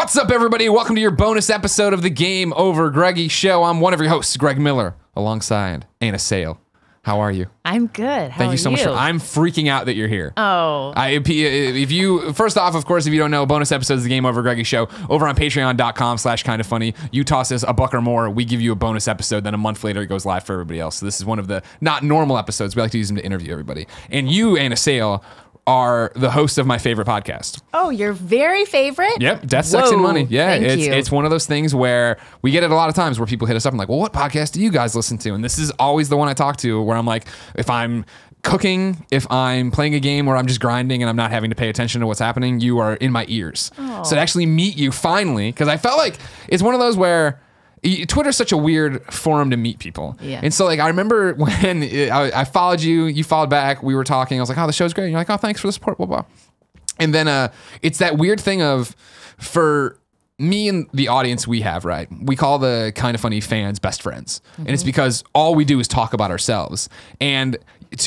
What's up, everybody? Welcome to your bonus episode of the GameOverGreggy show. I'm one of your hosts, Greg Miller, alongside Anna Sale. How are you? I'm good. How Thank are you so much. I'm freaking out that you're here. Oh. If you, first off, of course, if you don't know, bonus episodes of the GameOverGreggy show over on patreon.com/kindafunny. You toss us $1 or more, we give you a bonus episode. Then a month later, it goes live for everybody else. So this is one of the not normal episodes. We like to use them to interview everybody. And you, Anna Sale, are the host of my favorite podcast. Oh, your very favorite? Yep, Death, Sex, and Money. Yeah, Thank you. It's one of those things where we get it a lot of times where people hit us up and like, well, what podcast do you guys listen to? And this is always the one I talk to where I'm like, if I'm cooking, if I'm playing a game where I'm just grinding and I'm not having to pay attention to what's happening, you are in my ears. Oh. So to actually meet you finally, because I felt like it's one of those where Twitter's such a weird forum to meet people. Yeah. And so like I remember when I followed you, you followed back, we were talking, I was like, oh, the show's great. And you're like, oh, thanks for the support, blah, blah. And then it's that weird thing of, for me and the audience we have, right? We call the Kinda Funny fans best friends. And it's because all we do is talk about ourselves. And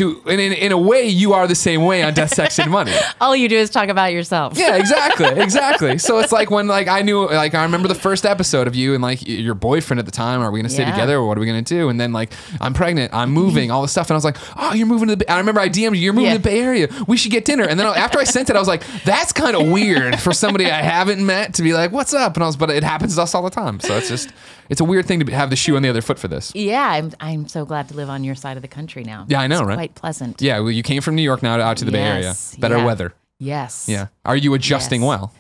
in a way, you are the same way on Death, Sex, and Money. All you do is talk about yourself. Yeah, exactly. So it's like when I remember the first episode of you and like your boyfriend at the time. Are we gonna stay together or what are we gonna do? And then like I'm pregnant, I'm moving, all this stuff, and I was like, oh, you're moving to the. I remember I DM'd you, you're moving to the Bay Area. We should get dinner. And then after I sent it, I was like, that's kind of weird for somebody I haven't met to be like, what's up? And but it happens to us all the time. So it's a weird thing to have the shoe on the other foot for this. Yeah, I'm so glad to live on your side of the country now. Yeah, I know, it's right? quite pleasant. Yeah, well, you came from New York now out to the Bay Area. Better weather. Yes. Yeah. Are you adjusting well?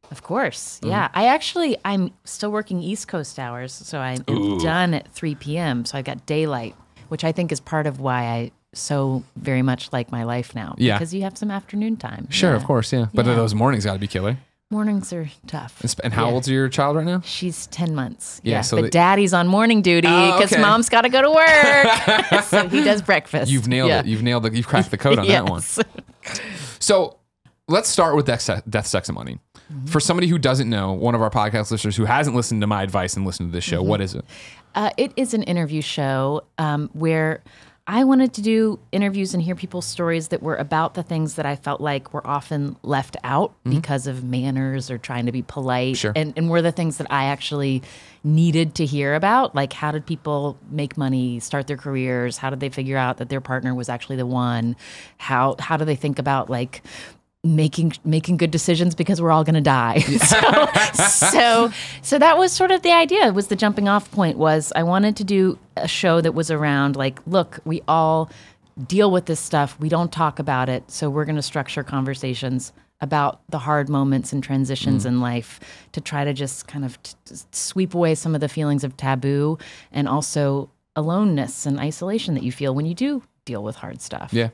Of course. Yeah. I'm still working East Coast hours, so I'm done at 3 p.m. So I've got daylight, which I think is part of why I so very much like my life now. Yeah. Because you have some afternoon time. Sure, of course, yeah. But those mornings got to be killer. Mornings are tough. And how old's your child right now? She's 10 months. Yeah, so but daddy's on morning duty because mom's got to go to work. So he does breakfast. You've nailed it. You've cracked the code on that one. So let's start with Death, Sex, and Money. For somebody who doesn't know, one of our podcast listeners who hasn't listened to my advice and listened to this show, what is it? It is an interview show where I wanted to do interviews and hear people's stories that were about the things that I felt like were often left out because of manners or trying to be polite. Sure. And were the things that I actually needed to hear about. Like, how did people make money, start their careers? How did they figure out that their partner was actually the one? How do they think about, like, making good decisions because we're all going to die. So that was sort of the idea. It was the jumping off point. Was I wanted to do a show that was around like, look, we all deal with this stuff. We don't talk about it. So we're going to structure conversations about the hard moments and transitions in life to try to just kind of sweep away some of the feelings of taboo and also aloneness and isolation that you feel when you do deal with hard stuff. Yeah.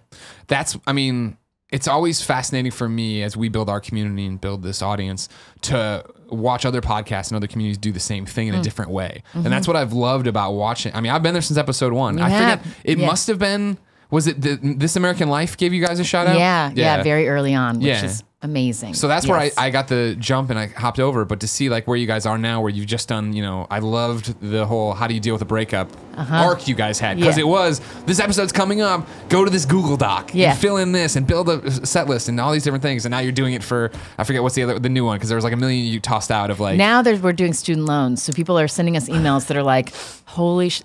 It's always fascinating for me as we build our community and build this audience to watch other podcasts and other communities do the same thing in a different way. And that's what I've loved about watching. I mean, I've been there since episode 1. I forget. It must have been, was it This American Life gave you guys a shout out? Yeah, very early on, which is amazing. So that's where I got the jump and I hopped over. But to see like where you guys are now, where you've just done, I loved the whole how do you deal with a breakup arc you guys had. Because it was, this episode's coming up, go to this Google Doc and fill in this and build a set list and all these different things. And now you're doing it for, I forget what's the new one, because there was like a million you tossed out of like. Now we're doing student loans. So people are sending us emails that are like,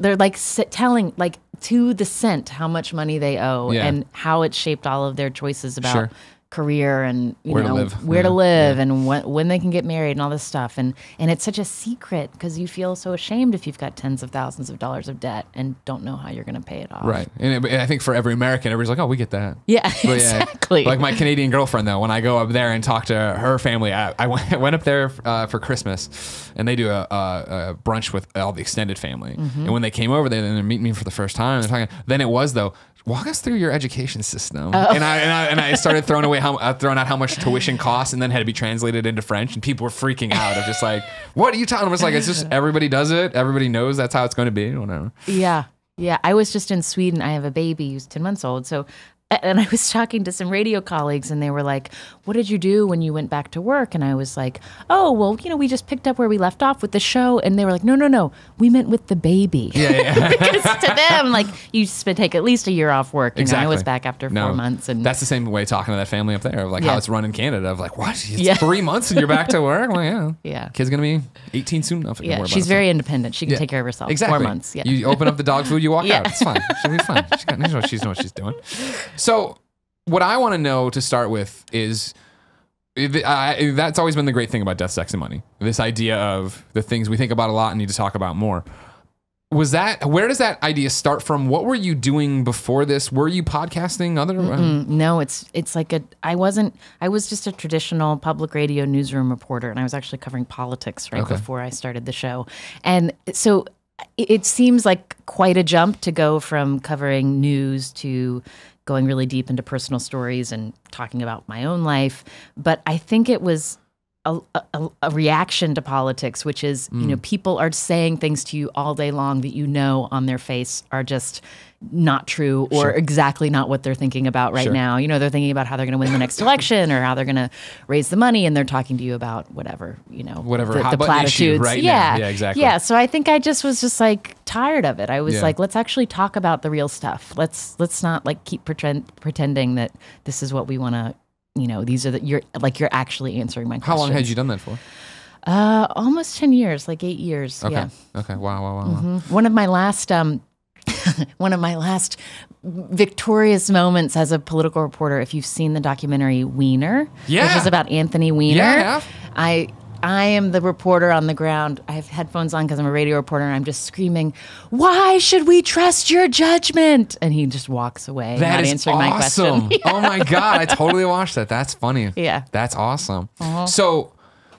they're like telling like to the cent how much money they owe and how it shaped all of their choices about career and where to live and when they can get married and all this stuff, and it's such a secret because you feel so ashamed if you've got tens of thousands of dollars of debt and don't know how you're going to pay it off. Right. And I think for every American, everybody's like, oh, we get that. Yeah, exactly. Like my Canadian girlfriend though, when I go up there and talk to her family, I went up there for Christmas, and they do a brunch with all the extended family, and when they came over there and they're meeting me for the first time, they're talking. Then it was though, walk us through your education system. And I started throwing out how much tuition costs, and then had to be translated into French, and people were freaking out of just like, what are you talking about? It's like, it's just everybody does it. Everybody knows that's how it's going to be. Whatever. Yeah. I was just in Sweden. I have a baby who's 10 months old. So and I was talking to some radio colleagues, and they were like, "What did you do when you went back to work?" And I was like, "Oh, well, we just picked up where we left off with the show." And they were like, "No, we meant with the baby." Yeah. Because to them, like, you take at least a year off work. Exactly. I was back after 4 months, and that's the same way talking to that family up there of like how it's run in Canada. Of like, what? It's 3 months and you're back to work. Well, yeah. Kid's gonna be 18 soon enough. Yeah, she's very independent. She can take care of herself. Exactly. 4 months. Yeah. You open up the dog food, you walk out. It's fine. She'll be fine. She knows what she's doing. So, what I want to know to start with is, that's always been the great thing about Death, Sex, and Money. This idea of the things we think about a lot and need to talk about more. Where does that idea start from? What were you doing before this? Were you podcasting? No, it's like I was just a traditional public radio newsroom reporter, and I was actually covering politics before I started the show. And so it seems like quite a jump to go from covering news to going really deep into personal stories and talking about my own life. But I think it was a reaction to politics, which is, people are saying things to you all day long that on their face are just not true or exactly not what they're thinking about right now. They're thinking about how they're going to win the next election or how they're going to raise the money, and they're talking to you about whatever, the platitudes. Issue right now. Yeah, exactly. Yeah, so I think I was like tired of it. I was like, let's actually talk about the real stuff. Let's not like keep pretending that this is what we want to. These are you're actually answering my questions. How long had you done that for? Almost 10 years, like 8 years. Okay. Yeah. Okay. Wow. One of my last victorious moments as a political reporter, if you've seen the documentary Weiner, which is about Anthony Weiner. Yeah. I am the reporter on the ground. I have headphones on because I'm a radio reporter, and I'm just screaming, "Why should we trust your judgment?" And he just walks away, not answering my question. Oh my God, I totally watched that. That's funny. Yeah. That's awesome. So,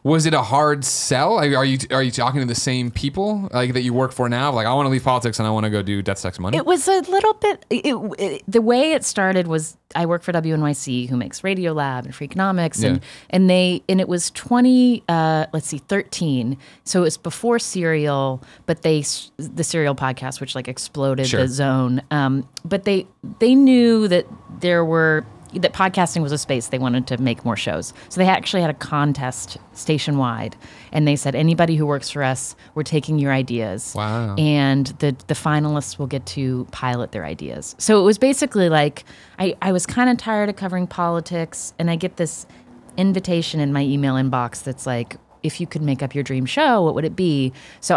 was it a hard sell? Are you talking to the same people like that you work for now? Like, I want to leave politics and I want to go do Death, Sex, Money. It was a little bit. The way it started was I work for WNYC, who makes Radiolab and Freakonomics, and it was 13. So it was before Serial, but the Serial podcast, which like exploded the zone. But they knew that that podcasting was a space they wanted to make more shows. So they actually had a contest station-wide, and they said, anybody who works for us, we're taking your ideas. Wow. And the finalists will get to pilot their ideas. So it was basically like, I was kind of tired of covering politics, and I get this invitation in my email inbox that's like, if you could make up your dream show, what would it be? So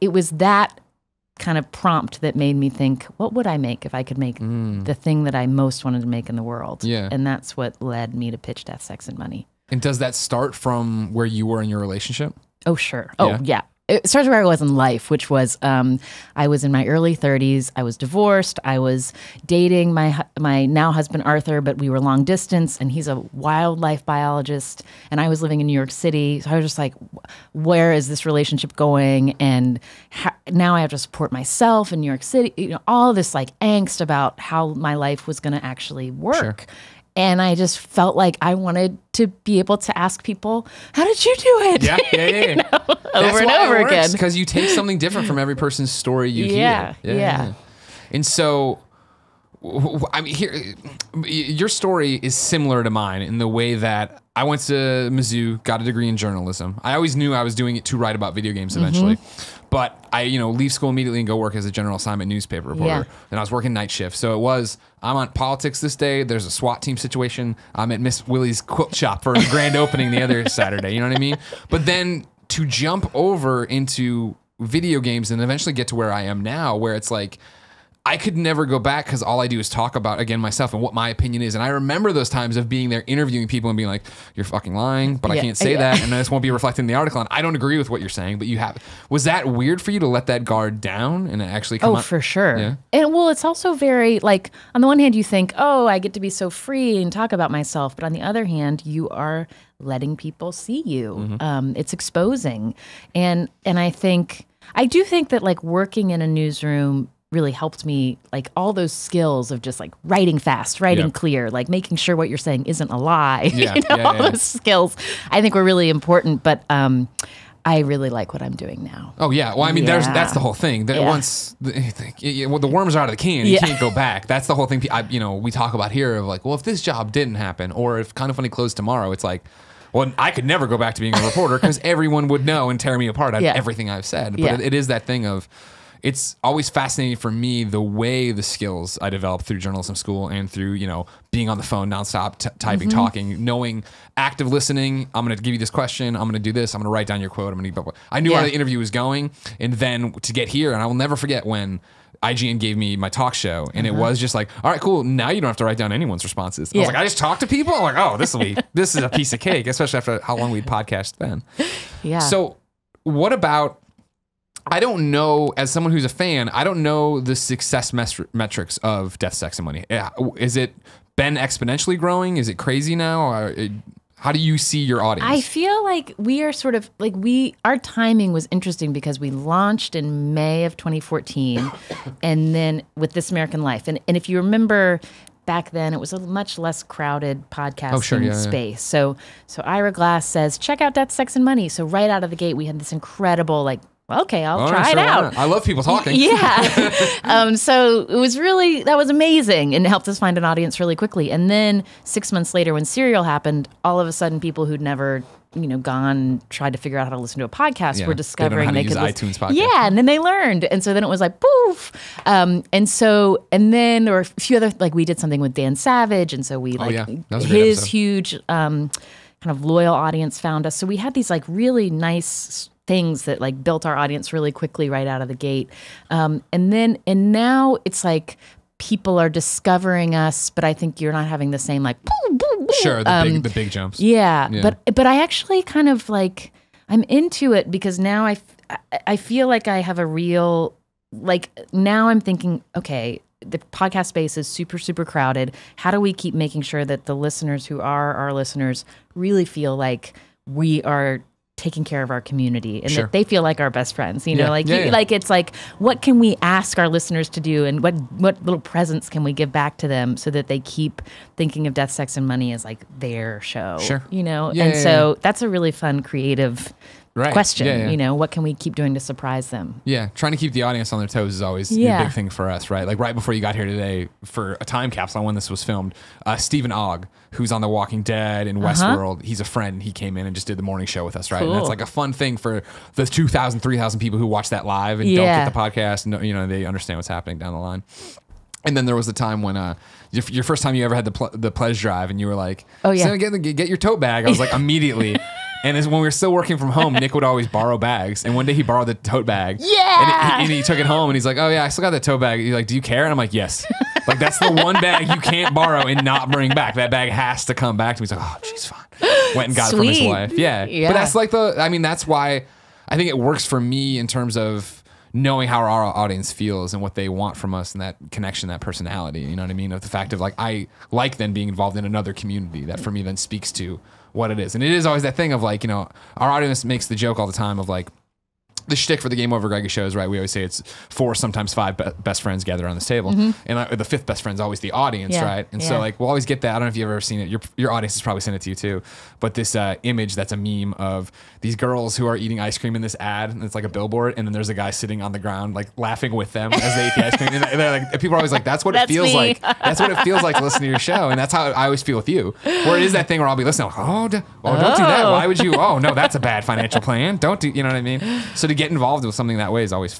it was that kind of prompt that made me think, what would I make if I could make the thing that I most wanted to make in the world? Yeah. And that's what led me to pitch Death, Sex, and Money. And does that start from where you were in your relationship? Oh, sure. Oh, yeah. It starts where I was in life, which was I was in my early 30s. I was divorced. I was dating my now husband, Arthur, but we were long distance, and he's a wildlife biologist, and I was living in New York City. So I was just like, where is this relationship going? And now I have to support myself in New York City. All this like angst about how my life was going to actually work. Sure. And I just felt like I wanted to be able to ask people, how did you do it? Yeah. Over and over again. Because you take something different from every person's story you hear. Yeah. And so, I mean, your story is similar to mine in the way that I went to Mizzou, got a degree in journalism. I always knew I was doing it to write about video games eventually. But I, leave school immediately and go work as a general assignment newspaper reporter. Yeah. And I was working night shift. So it was, I'm on politics this day. There's a SWAT team situation. I'm at Miss Willie's quilt shop for a grand opening the other Saturday. You know what I mean? But then to jump over into video games and eventually get to where I am now, where it's like, I could never go back because all I do is talk about, again, myself and what my opinion is. And I remember those times of being there interviewing people and being like, you're fucking lying, but I can't say that. And this won't be reflected in the article. And I don't agree with what you're saying, but you have. Was that weird for you to let that guard down and actually come up? For sure. Yeah. And well, it's also very like, on the one hand, you think, oh, I get to be so free and talk about myself. But on the other hand, you are letting people see you. It's exposing. And I do think that like working in a newsroom really helped me, like all those skills of just like writing fast, writing clear, like making sure what you're saying isn't a lie. All those skills I think were really important. But I really like what I'm doing now. Oh yeah, well I mean that's the whole thing. That once the worms are out of the can, you can't go back. That's the whole thing. We talk about here of like, well, if this job didn't happen, or if Kind of Funny closed tomorrow, it's like, well, I could never go back to being a reporter because everyone would know and tear me apart on everything I've said. But it is that thing of, it's always fascinating for me the way the skills I developed through journalism school and through, being on the phone nonstop, typing, talking, knowing, active listening. I'm going to give you this question. I'm going to do this. I'm going to write down your quote. I knew where the interview was going. And then to get here, and I will never forget when IGN gave me my talk show, and it was just like, all right, cool. Now you don't have to write down anyone's responses. I was like, I just talk to people. I'm like, oh, this is a piece of cake, especially after how long we'd podcast then. Yeah. So what about, I don't know, as someone who's a fan, I don't know the success metrics of Death, Sex, and Money. Is it been exponentially growing? Is it crazy now? Or how do you see your audience? I feel like we are sort of like our timing was interesting because we launched in May of 2014 and then with This American Life. And if you remember back then, it was a much less crowded podcasting space. So Ira Glass says, check out Death, Sex, and Money. So right out of the gate, we had this incredible okay, I'll try it out. I love people talking. Yeah. So it was that was amazing and it helped us find an audience really quickly. And then 6 months later when Serial happened, all of a sudden people who'd never gone and tried to figure out how to listen to a podcast were discovering they could use iTunes podcast. Yeah, and then they learned. And so then it was like, poof. And then there were a few other, we did something with Dan Savage. And so we his huge kind of loyal audience found us. So we had these really nice things that built our audience really quickly right out of the gate. And now it's people are discovering us, but I think you're not having the same sure, the big jumps. Yeah. But I actually kind of I'm into it because now I feel like I have a real, now I'm thinking, okay, the podcast space is super, super crowded. How do we keep making sure that the listeners who are our listeners really feel like we are taking care of our community and that they feel like our best friends, it's what can we ask our listeners to do and what little presents can we give back to them so that they keep thinking of Death, Sex, and Money as their show, so that's a really fun, creative question. What can we keep doing to surprise them? Yeah, trying to keep the audience on their toes is always a big thing for us, right? Right before you got here today for a time capsule on when this was filmed, Stephen Ogg, who's on The Walking Dead and Westworld, he's a friend. He came in and just did the morning show with us, right? Cool. And that's a fun thing for the 2,000, 3,000 people who watch that live and don't get the podcast and they understand what's happening down the line. And then there was the time when your first time you ever had the pledge drive and you were like, oh yeah, get your tote bag. I was like, immediately. And when we were still working from home, Nick would always borrow bags. And one day he borrowed the tote bag. Yeah. And he took it home and he's like, oh yeah, I still got the tote bag. He's like, do you care? And I'm like, yes. That's the one bag you can't borrow and not bring back. That bag has to come back to me. He's like, oh, she's fine. Went and got it from his wife. Yeah. But that's that's why I think it works for me in terms of knowing how our audience feels and what they want from us and that connection, that personality, you know what I mean? Of the fact of I like then being involved in another community that for me then speaks to what it is. And it is always that thing of our audience makes the joke all the time of the shtick for the GameOverGreggy shows, right? We always say it's 4, sometimes 5 best friends gather on this table. And the 5th best friend is always the audience, right? And so we'll always get that. I don't know if you've ever seen it. Your audience has probably sent it to you too. But this image that's a meme of these girls who are eating ice cream in this ad, and it's a billboard, and then there's a guy sitting on the ground laughing with them as they eat the ice cream. And they're people are always like, that's what it feels like. That's what it feels like to listen to your show. And that's how I always feel with you. Where it is that thing where I'll be listening, don't do that. Why would you? Oh no, that's a bad financial plan. Don't do, you know what I mean? So to get involved with something that way is always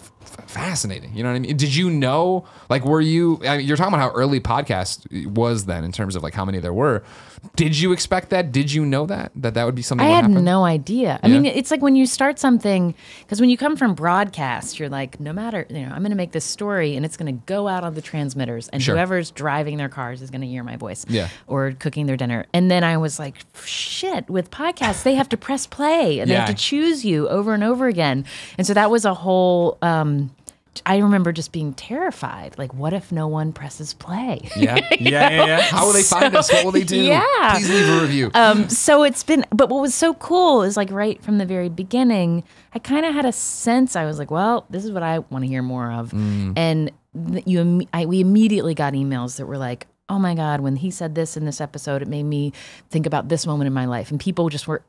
fascinating. You know what I mean? Did you know, were you, you're talking about how early podcast was then in terms of how many there were. Did you expect that? Did you know that would be something that would happen? I had no idea. I mean, it's when you start something, because when you come from broadcast, you're no matter, I'm going to make this story and it's going to go out on the transmitters and whoever's driving their cars is going to hear my voice or cooking their dinner. And then I was like, shit, with podcasts, they have to press play and they have to choose you over and over again. And so that was a whole, I remember just being terrified. What if no one presses play? Yeah. How will they find us? What will they do? Yeah. Please leave a review. So it's been, but what was so cool is right from the very beginning, I kind of had a sense. I was like, well, this is what I want to hear more of. And we immediately got emails that were like, oh my God, when he said this in this episode, it made me think about this moment in my life. And people just were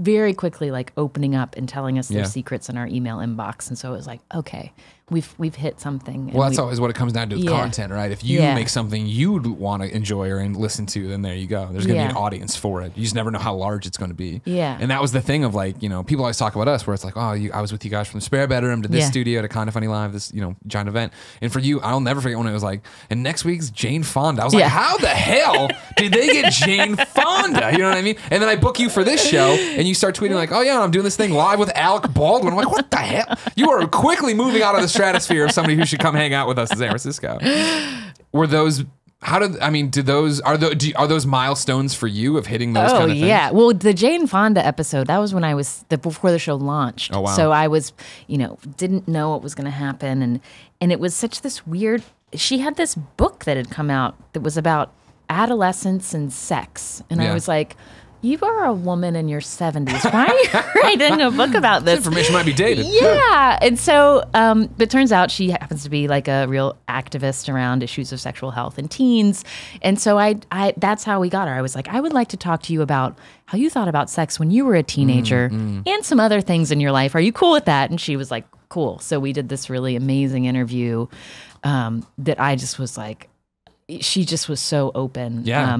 very quickly like opening up and telling us their secrets in our email inbox. And so it was like, okay, we've hit something. Well, that's always what it comes down to with content, right? If you make something you'd want to enjoy or listen to, then there you go. There's going to be an audience for it. You just never know how large it's going to be. Yeah. And that was the thing of like, people always talk about us where it's like, oh, I was with you guys from the Spare Bedroom to this studio to Kind of Funny Live, this, giant event. And for you, I'll never forget when it was like, and next week's Jane Fonda. I was like, how the hell did they get Jane Fonda? You know what I mean? And then I book you for this show and you start tweeting like, oh yeah, I'm doing this thing live with Alec Baldwin. I'm like, what the hell? You are quickly moving out of the stratosphere of somebody who should come hang out with us in San Francisco. Were those, are those milestones for you of hitting those kind of things? Yeah. Well, the Jane Fonda episode, that was when I was, before the show launched. Oh, wow. So I was, didn't know what was going to happen. And it was such this weird, she had this book that had come out that was about adolescence and sex. And I was like, you are a woman in your 70s. Why are you writing a book about this? Information might be dated. Yeah. And so it turns out she happens to be like a real activist around issues of sexual health in teens. And so I that's how we got her. I was like, I would like to talk to you about how you thought about sex when you were a teenager and some other things in your life. Are you cool with that? And she was like, cool. So we did this really amazing interview that I just was like, she just was so open. Yeah.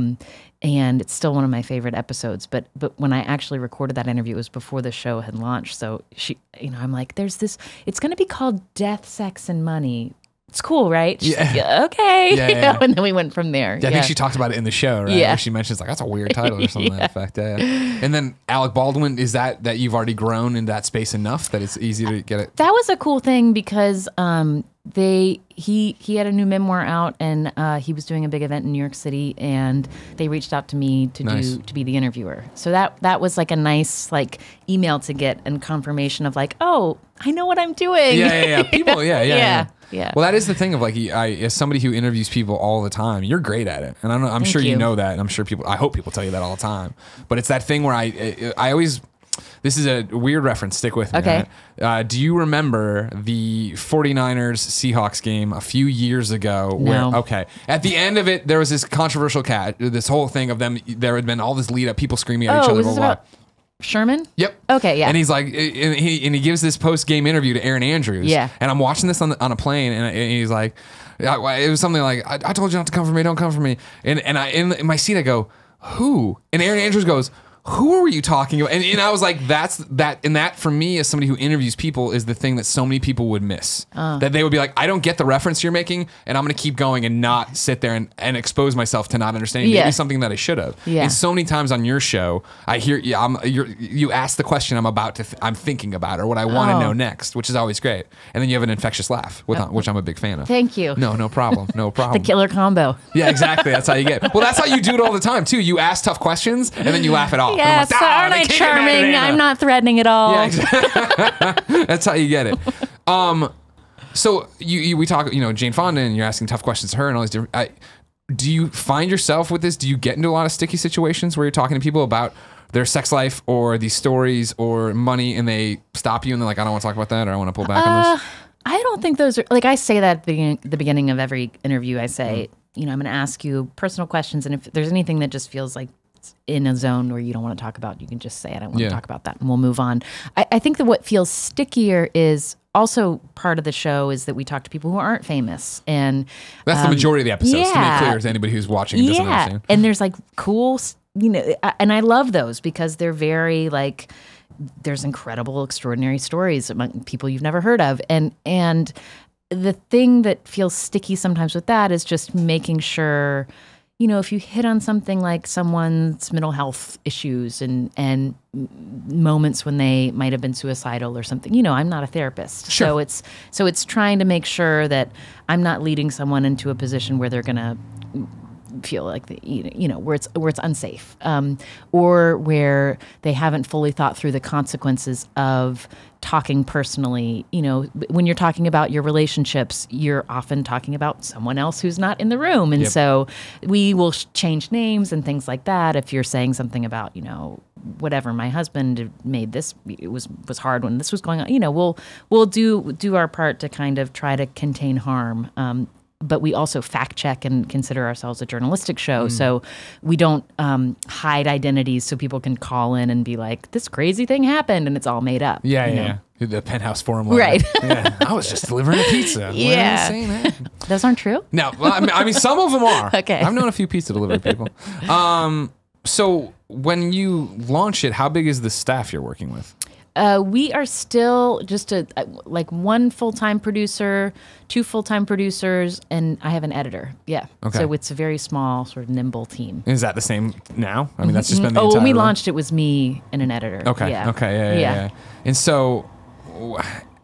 And it's still one of my favorite episodes. But when I actually recorded that interview, it was before the show had launched. So she, I'm like, there's this, it's going to be called Death, Sex, and Money. It's cool, right? She's like, okay. Yeah. And then we went from there. Yeah, I think she talks about it in the show, right? Yeah. Where she mentions like, that's a weird title or something to that effect. Yeah. And then Alec Baldwin, is that you've already grown in that space enough that it's easy to get it? That was a cool thing because he had a new memoir out and he was doing a big event in New York City and they reached out to me to be the interviewer. So that was like a nice like email to get and confirmation of like, oh, I know what I'm doing. Yeah. People, yeah. Well, that is the thing of like, as somebody who interviews people all the time, you're great at it, and I'm sure you know that, and I'm sure I hope people tell you that all the time. But it's that thing where I always. This is a weird reference. Stick with me. Okay. Right? Do you remember the 49ers Seahawks game a few years ago? No. Where, at the end of it, there was this controversial this whole thing of them. There had been all this lead up, people screaming at each other. Was this about Sherman? Yep. Okay, yeah. And he's like, and he gives this post game interview to Aaron Andrews. Yeah. And I'm watching this on a plane, and he's like, it was something like, I told you not to come for me, don't come for me. And I in my seat I go, who? And Aaron Andrews goes, who were you talking about? And I was like, that for me as somebody who interviews people is the thing that so many people would miss. That they would be like, I don't get the reference you're making, and I'm going to keep going and not sit there and expose myself to not understanding maybe something that I should have. Yeah. And so many times on your show, I hear you ask the question I'm thinking about or what I want to know next, which is always great. And then you have an infectious laugh, which I'm a big fan of. Thank you. No problem. No problem. The killer combo. Yeah, exactly. That's how you get. Well, that's how you do it all the time too. You ask tough questions and then you laugh it off. Yes, like, aren't I charming? I'm not threatening at all. Yeah, exactly. That's how you get it. So we talk, Jane Fonda, and you're asking tough questions to her and all these different. Do you find yourself with this? Do you get into a lot of sticky situations where you're talking to people about their sex life or these stories or money, and they stop you and they're like, I don't want to talk about that, or I want to pull back on this? I don't think those are like, I say that at the beginning of every interview. I say, I'm going to ask you personal questions, and if there's anything that just feels like in a zone where you don't want to talk about, you can just say, I don't want to talk about that, and we'll move on. I think that what feels stickier is also part of the show is that we talk to people who aren't famous. And that's the majority of the episodes, to make clear to anybody who's watching and doesn't understand. And there's like cool, and I love those because they're very like, there's incredible, extraordinary stories among people you've never heard of. And the thing that feels sticky sometimes with that is just making sure, if you hit on something like someone's mental health issues and moments when they might have been suicidal or something, I'm not a therapist. Sure. So it's trying to make sure that I'm not leading someone into a position where they're going to feel like where it's unsafe, or where they haven't fully thought through the consequences of talking personally. When you're talking about your relationships, you're often talking about someone else who's not in the room, and so we will change names and things like that. If you're saying something about whatever, my husband made this, it was hard when this was going on. We'll do our part to kind of try to contain harm. but we also fact check and consider ourselves a journalistic show. So we don't hide identities so people can call in and be like, this crazy thing happened and it's all made up. Yeah. The Penthouse Forum letter. Right. Yeah. I was just delivering a pizza. Yeah. What are you saying that? Those aren't true? No. Well, I mean, some of them are. Okay. I've known a few pizza delivery people. So when you launch it, how big is the staff you're working with? We are still just like one full-time producer, 2 full-time producers, and I have an editor. Yeah. Okay. So it's a very small, sort of nimble team. Is that the same now? I mean, that's just been the Oh, entire when we run? launched, it was me and an editor. Okay. Yeah. Okay. Yeah. And so,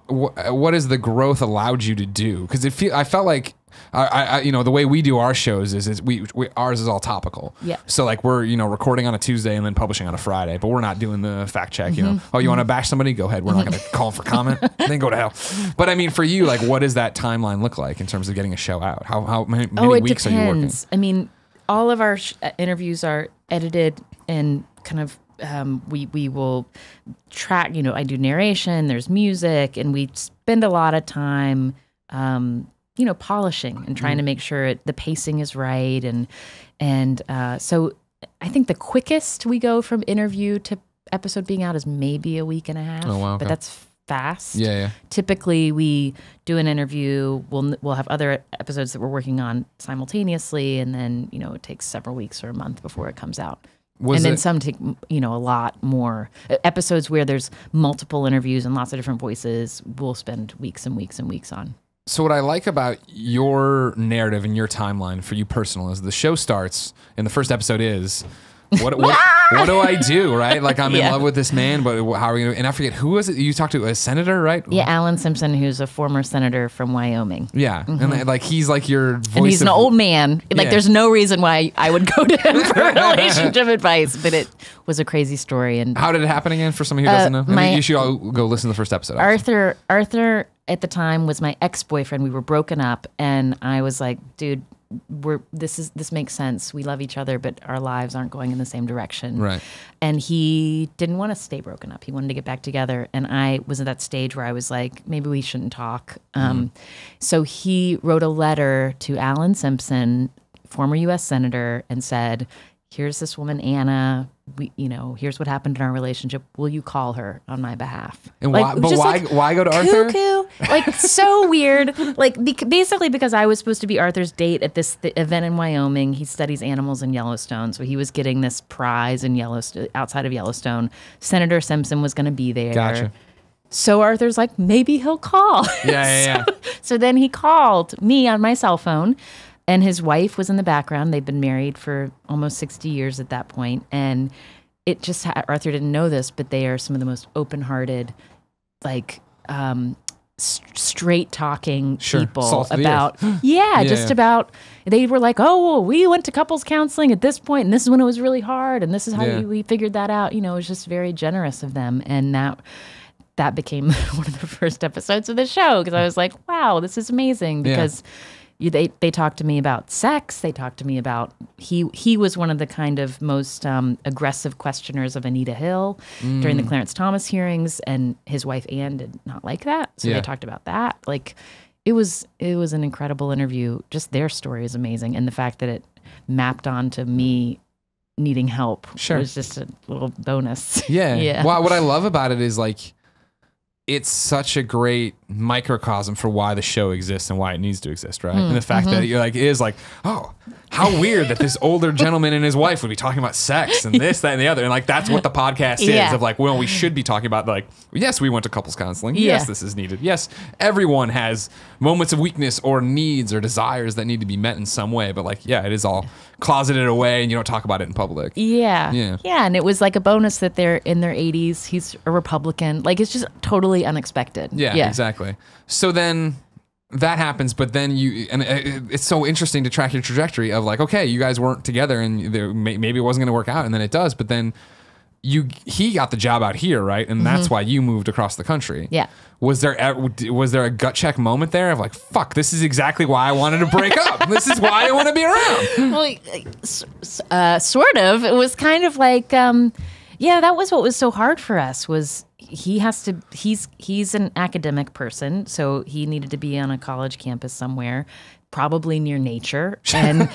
what has the growth allowed you to do? Because I felt like, the way we do our shows is we ours is all topical. Yeah. So like we're recording on a Tuesday and then publishing on a Friday, but we're not doing the fact check. Oh, you want to bash somebody? Go ahead. We're not going to call them for comment. Then go to hell. But I mean, for you, like, what does that timeline look like in terms of getting a show out? How many weeks depends. are you working? I mean, all of our interviews are edited and kind of. We will track, I do narration, there's music, and we spend a lot of time, polishing and trying to make sure the pacing is right. And so I think the quickest we go from interview to episode being out is maybe a week and a half. Oh, wow. Okay. But that's fast. Yeah. Typically we do an interview, we'll have other episodes that we're working on simultaneously, and then, it takes several weeks or a month before it comes out. Some take, a lot more. Episodes where there's multiple interviews and lots of different voices, we'll spend weeks and weeks and weeks on. So what I like about your narrative and your timeline for you personal is the show starts and the first episode is, what do I do, right? Like I'm in love with this man, but how are we going to, and I forget, who was it you talked to, a senator, right? Yeah, Alan Simpson, who's a former senator from Wyoming. Yeah, and like he's like your voice. And he's an old man. Like there's no reason why I would go to him for relationship advice, but it was a crazy story. And how did it happen again for somebody who doesn't know? I mean, you should all go listen to the first episode. Arthur at the time was my ex-boyfriend. We were broken up, and I was like, dude, this makes sense. We love each other, but our lives aren't going in the same direction. Right. And he didn't want to stay broken up. He wanted to get back together. And I was at that stage where I was like, maybe we shouldn't talk. So he wrote a letter to Alan Simpson, former U.S. Senator, and said, here's this woman, Anna. Here's what happened in our relationship. Will you call her on my behalf? And why go to Arthur? Cuckoo. Like, so weird. Like, basically because I was supposed to be Arthur's date at this event in Wyoming. He studies animals in Yellowstone, so he was getting this prize in Yellowstone, outside of Yellowstone. Senator Simpson was going to be there. Gotcha. So Arthur's like, maybe he'll call. Yeah. So then he called me on my cell phone. And his wife was in the background. They'd been married for almost 60 years at that point. And it just, Arthur didn't know this, but they are some of the most open-hearted, like, straight-talking people about, about, they were like, oh, well, we went to couples counseling at this point, and this is when it was really hard, and this is how we figured that out. It was just very generous of them. And that became one of the first episodes of the show, because I was like, wow, this is amazing, because... They talked to me about sex. They talked to me about he was one of the kind of most aggressive questioners of Anita Hill during the Clarence Thomas hearings, and his wife Anne did not like that. So they talked about that. Like it was an incredible interview. Just their story is amazing, and the fact that it mapped onto me needing help was just a little bonus. Yeah. Well, what I love about it is like, it's such a great microcosm for why the show exists and why it needs to exist, right? And the fact that you're like, it is like, oh, how weird that this older gentleman and his wife would be talking about sex and this, that, and the other. And like, that's what the podcast is of like, well, we should be talking about like, yes, we went to couples counseling. Yes, this is needed. Yes, everyone has moments of weakness or needs or desires that need to be met in some way. But like, it is all closeted away and you don't talk about it in public. Yeah. And it was like a bonus that they're in their 80s. He's a Republican. Like, it's just totally unexpected. Yeah, exactly. So then that happens, but then it's so interesting to track your trajectory of like, okay, you guys weren't together and maybe it wasn't going to work out, and then it does, but then he got the job out here, right? And that's why you moved across the country. Yeah. Was there a gut check moment there of like, fuck, this is exactly why I wanted to break up. This is why I want to be around. Well, sort of. It was kind of like, that was what was so hard for us was, he has to. He's an academic person, so he needed to be on a college campus somewhere, probably near nature. And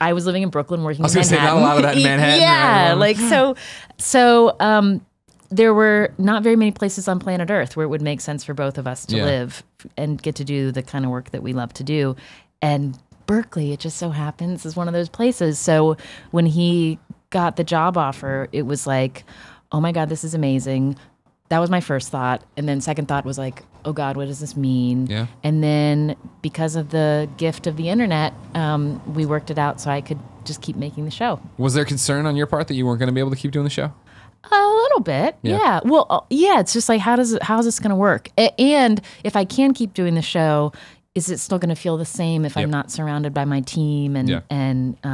I was living in Brooklyn, working in Manhattan. I was going to say, not a lot of that in Manhattan. Yeah, like so. There were not very many places on planet Earth where it would make sense for both of us to live and get to do the kind of work that we love to do. And Berkeley, it just so happens, is one of those places. So when he got the job offer, it was like, oh my God, this is amazing. That was my first thought. And then second thought was like, oh God, what does this mean? Yeah. And then because of the gift of the internet, we worked it out so I could just keep making the show. Was there concern on your part that you weren't going to be able to keep doing the show? A little bit, yeah. Well, yeah. It's just like, how is this going to work? And if I can keep doing the show, is it still going to feel the same if I'm not surrounded by my team and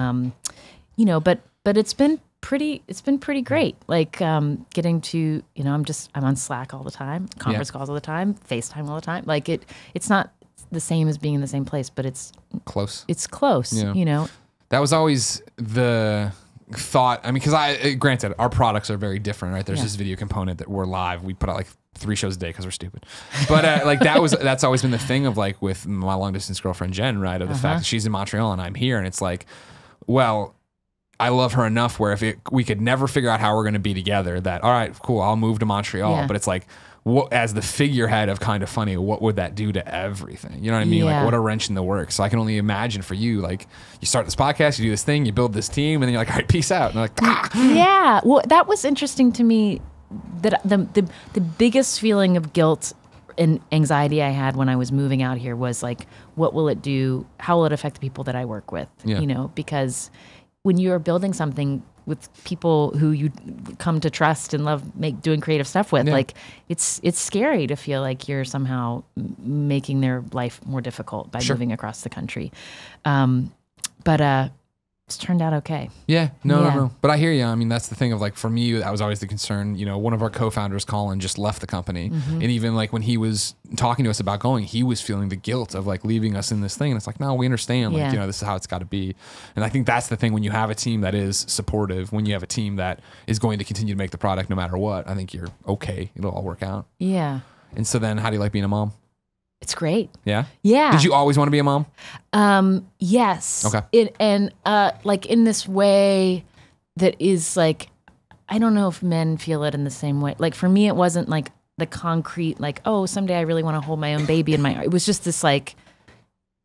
But it's been pretty great. Like getting to I'm on Slack all the time, conference calls all the time, FaceTime all the time. Like it's not the same as being in the same place, but it's close. It's close. Yeah. That was always the thought. I mean, because granted, our products are very different, right? There's this video component that we're live. We put out like 3 shows a day because we're stupid. But like that's always been the thing of like with my long distance girlfriend Jen, right? Of the fact that she's in Montreal and I'm here, and it's like, well, I love her enough where if we could never figure out how we're going to be together, that all right, cool, I'll move to Montreal. Yeah. But it's like, as the figurehead of Kind of Funny, what would that do to everything? You know what I mean? Yeah. Like, what a wrench in the works. So I can only imagine for you, like, you start this podcast, you do this thing, you build this team, and then you're like, all right, peace out. And they're like, Yeah. Well, that was interesting to me. That the biggest feeling of guilt and anxiety I had when I was moving out here was like, what will it do? How will it affect the people that I work with? Yeah. Because when you are building something with people who you come to trust and love doing creative stuff with, like it's scary to feel like you're somehow making their life more difficult by moving across the country. But it's turned out okay. Yeah, no. But I hear you. I mean, that's the thing of like, for me, that was always the concern. One of our co-founders, Colin, just left the company. And even like when he was talking to us about going, he was feeling the guilt of like leaving us in this thing. And it's like, no, we understand. Like, this is how it's got to be. And I think that's the thing when you have a team that is supportive, when you have a team that is going to continue to make the product no matter what, I think you're okay. It'll all work out. Yeah. And so then how do you like being a mom? It's great. Yeah? Yeah. Did you always want to be a mom? Yes. Okay. Like in this way that is like, I don't know if men feel it in the same way. Like for me, it wasn't like the concrete, like, oh, someday I really want to hold my own baby in my, it was just this like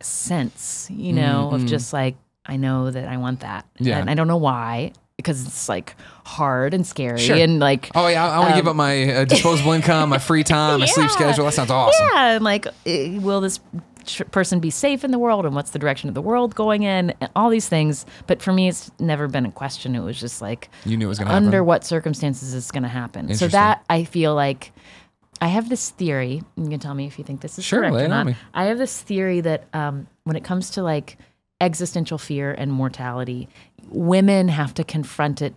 sense, of just like, I know that I want that. Yeah. And I don't know why. Because it's like hard and scary and like, oh yeah, I want to give up my disposable income, my free time, my sleep schedule. That sounds awesome. Yeah, and like, will this person be safe in the world, and what's the direction of the world going in, and all these things. But for me, it's never been a question. It was just like, you knew it was going to happen. Under what circumstances is going to happen. So that I feel like I have this theory. You can tell me if you think this is correct or not. I have this theory that when it comes to like existential fear and mortality, women have to confront it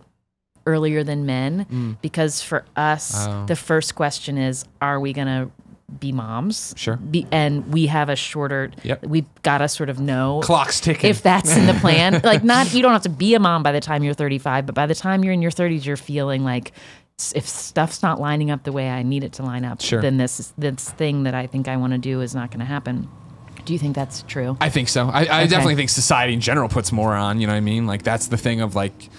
earlier than men, because for us, the first question is, are we going to be moms? Sure. And we have a shorter, we've got to sort of know. Clock's ticking. If that's in the plan. Like, you don't have to be a mom by the time you're 35, but by the time you're in your 30s, you're feeling like, if stuff's not lining up the way I need it to line up, then this thing that I think I want to do is not going to happen. Do you think that's true? I think so. I definitely think society in general puts more on, you know what I mean? Like, that's the thing of like,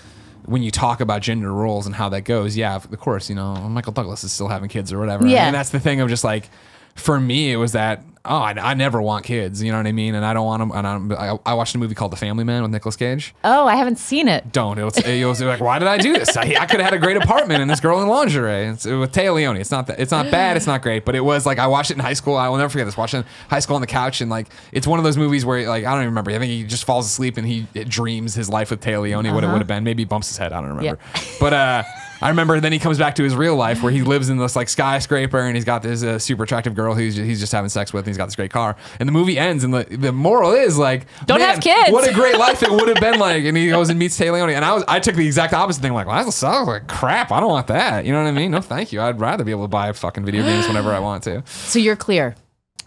when you talk about gender roles and how that goes, of course, Michael Douglas is still having kids or whatever. Yeah. And that's the thing of just like, for me, it was that, I never want kids, you know what I mean? And I don't want them. And I watched a movie called The Family Man with Nicolas Cage. Oh, I haven't seen it. Don't. You'll be like, why did I do this? I could have had a great apartment and this girl in lingerie. It's with Téa Leoni. It's not bad. It's not great. But it was like, I watched it in high school. I will never forget this. Watching high school on the couch, and like, it's one of those movies where like, I don't even remember. I think he just falls asleep and he dreams his life with Téa Leoni, what it would have been. Maybe he bumps his head. I don't remember. Yeah. But I remember then he comes back to his real life where he lives in this like skyscraper and he's got this super attractive girl who he's just having sex with, and he's got this great car. And the movie ends, and the moral is like, don't have kids. What a great life it would have been like. And he goes and meets Téa Leoni, and I took the exact opposite thing. Like, well, that sounds like crap. I don't want that. You know what I mean? No, thank you. I'd rather be able to buy fucking video games whenever I want to. So you're clear?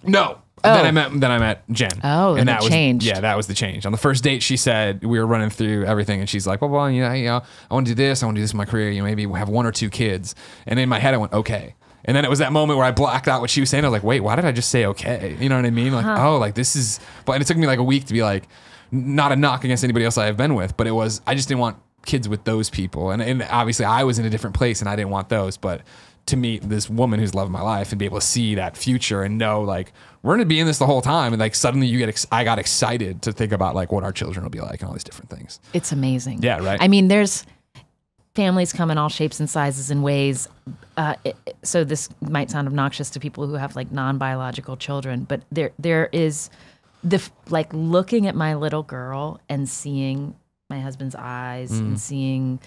No. Oh. Then I met Jen. Oh, and that changed. Yeah, that was the change. On the first date, she said, we were running through everything, and she's like, well, I want to do this. I want to do this in my career. Maybe we'll have 1 or 2 kids. And in my head, I went, okay. And then it was that moment where I blacked out what she was saying. I was like, wait, why did I just say okay? You know what I mean? Like, oh, like this is, but it took me like a week to be like, not a knock against anybody else I've been with, but I just didn't want kids with those people. And obviously I was in a different place and I didn't want those, but to meet this woman who's loved my life and be able to see that future and know like, we're going to be in this the whole time. And like, suddenly I got excited to think about like what our children will be like and all these different things. It's amazing. Yeah. Right. I mean, there's families come in all shapes and sizes and ways. So this might sound obnoxious to people who have like non-biological children, but there is like looking at my little girl and seeing my husband's eyes and seeing,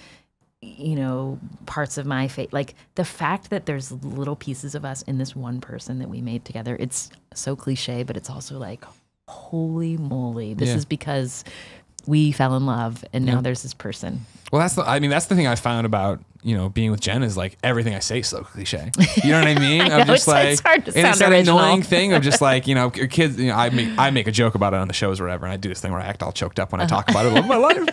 you know, parts of my face, like the fact that there's little pieces of us in this one person that we made together. It's so cliche, but it's also like, holy moly, this is because we fell in love and now there's this person. Well, that's the thing I found about, you know, being with Jen is like everything I say is so cliche. You know what I mean? I know, it's hard to sound it's that original. annoying thing of just like, you know, kids, you know, I make a joke about it on the shows or whatever. And I do this thing where I act all choked up when I talk about it. I love my life.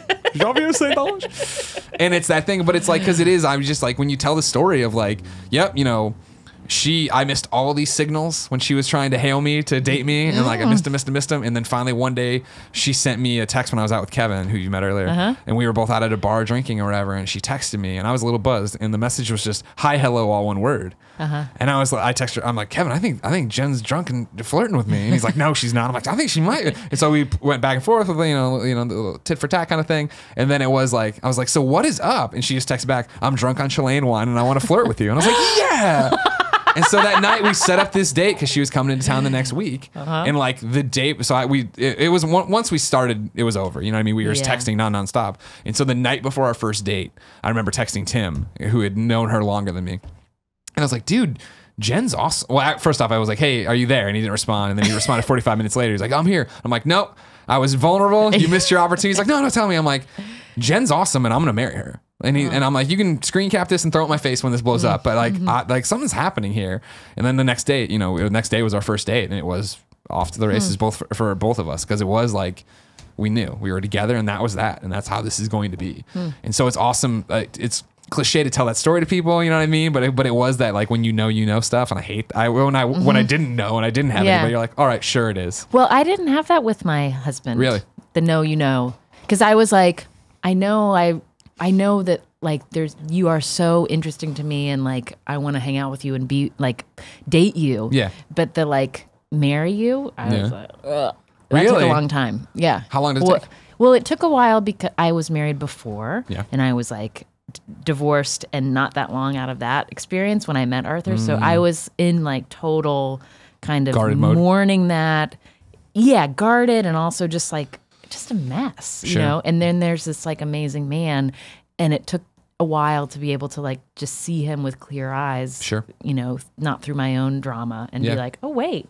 And it's that thing, but it's like, cause it is, I'm just like, when you tell the story of like, yep, you know, I missed all these signals when she was trying to hail me to date me. And like, I missed him. And then finally one day she sent me a text when I was out with Kevin, who you met earlier. And we were both out at a bar drinking or whatever. And she texted me and I was a little buzzed. And the message was just, hi, hello, all one word. And I texted her, I'm like, Kevin, I think Jen's drunk and flirting with me. And he's like, no, she's not. I'm like, I think she might. And so we went back and forth with, you know, the little tit for tat kind of thing. And then it was like, I was like, so what is up? And she just texted back, I'm drunk on Chilean wine and I want to flirt with you. And I was like, yeah. And so that night we set up this date because she was coming into town the next week, and like the date. So it was once we started, it was over. You know what I mean? We were just texting nonstop. And so the night before our first date, I remember texting Tim, who had known her longer than me, and I was like, dude, Jen's awesome. Well, first off, I was like, hey, are you there? And he didn't respond. And then he responded 45 minutes later. He's like, I'm here. I'm like, nope, I was vulnerable. You missed your opportunity. He's like, no, tell me. I'm like, Jen's awesome, and I'm gonna marry her. And I'm like, you can screen cap this and throw it in my face when this blows up, but like, like something's happening here. And then the next day, you know, the next day was our first date, and it was off to the races, both for both of us, because it was like we knew we were together, and that was that, and that's how this is going to be. And so it's awesome. It's cliche to tell that story to people, you know what I mean? But it was that like when you know stuff, and when I didn't know and I didn't have anybody, you're like, all right, sure it is. Well, I didn't have that with my husband. Really? The because I was like, I know that like you are so interesting to me and like I want to hang out with you and be like date you. Yeah. But the like marry you, I was like, ugh. That took a long time. Yeah. How long did it take? Well, it took a while because I was married before. Yeah. And I was like divorced and not that long out of that experience when I met Arthur. So I was in like total kind of guarded mourning that. Yeah, guarded and also just like a mess, you know? And then there's this like amazing man, and it took a while to be able to like just see him with clear eyes, you know, not through my own drama, and be like, oh wait,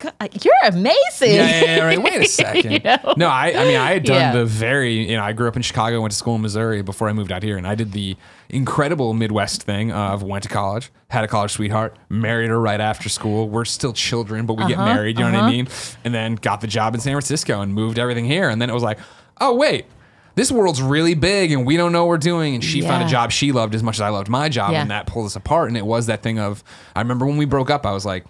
God, you're amazing. Yeah, right. Wait a second. You know? No, I mean, I had done the very, you know, I grew up in Chicago, went to school in Missouri before I moved out here, and I did the incredible Midwest thing of went to college, had a college sweetheart, married her right after school. We're still children, but we get married, you know what I mean? And then got the job in San Francisco and moved everything here. And then it was like, oh, wait, this world's really big and we don't know what we're doing. And she found a job she loved as much as I loved my job, and that pulled us apart. And it was that thing of, I remember when we broke up, I was like,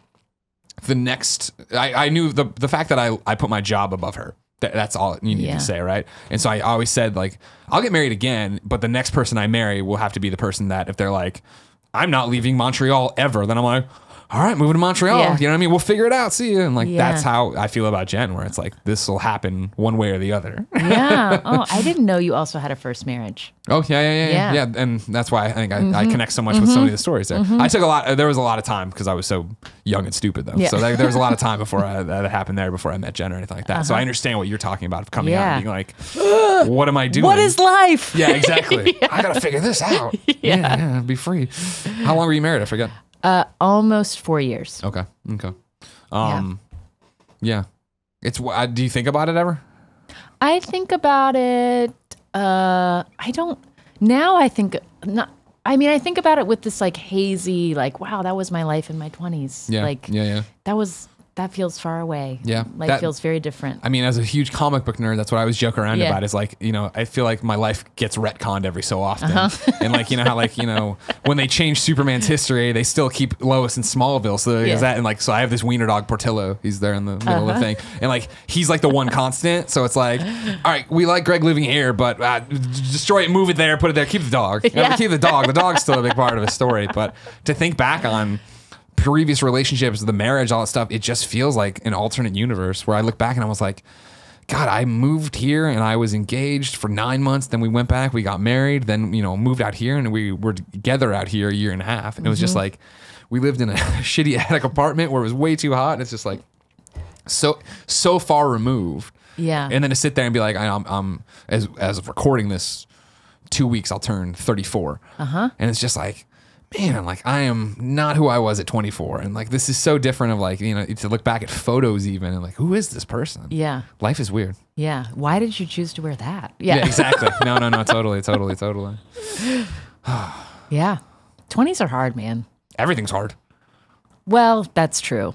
I knew the fact that I put my job above her. That's all you need to say, right? And so I always said, like, I'll get married again, but the next person I marry will have to be the person that if they're like, I'm not leaving Montreal ever, then I'm like, all right, moving to Montreal. You know what I mean? We'll figure it out. See you. And like, that's how I feel about Jen, where it's like, this will happen one way or the other. Oh, I didn't know you also had a first marriage. Oh, yeah. And that's why I think I connect so much with so many of the stories there. I took there was a lot of time because I was so young and stupid though. So there was a lot of time before that happened there, before I met Jen or anything like that. So I understand what you're talking about of coming out and being like, what am I doing? What is life? Yeah, exactly. I got to figure this out. Be free. How long were you married? I forget. Almost 4 years. Okay. Yeah. It's. Do you think about it ever? I think about it. I don't. Now I think not. I mean, I think about it with this like hazy, like, wow, that was my life in my 20s. Yeah. Like, that was that feels far away. Yeah. Life feels very different. I mean, as a huge comic book nerd, that's what I always joke around Yeah. about is like, you know, I feel like my life gets retconned every so often. And like, you know how like, you know, when they change Superman's history, they still keep Lois in Smallville. So Yeah. is that, and like, so I have this wiener dog Portillo. He's there in the middle of the thing. And like, he's like the one constant. So it's like, all right, we like Greg living here, but destroy it, move it there, put it there, keep the dog. Yeah. Keep the dog. The dog's still a big part of his story. But to think back on previous relationships, the marriage, all that stuff, it just feels like an alternate universe where I look back and I was like, God, I moved here and I was engaged for 9 months. Then we went back, we got married, then, you know, moved out here and we were together out here a year and a half. And it was just like, we lived in a shitty attic apartment where it was way too hot. And it's just like so far removed. Yeah. And then to sit there and be like, I'm as of recording this 2 weeks, I'll turn 34. And it's just like, man, like I am not who I was at 24. And like, this is so different of like, you know, to look back at photos even and like, who is this person? Yeah. Life is weird. Yeah. Why did you choose to wear that? Yeah, exactly. No, totally. Yeah. 20s are hard, man. Everything's hard. Well, that's true.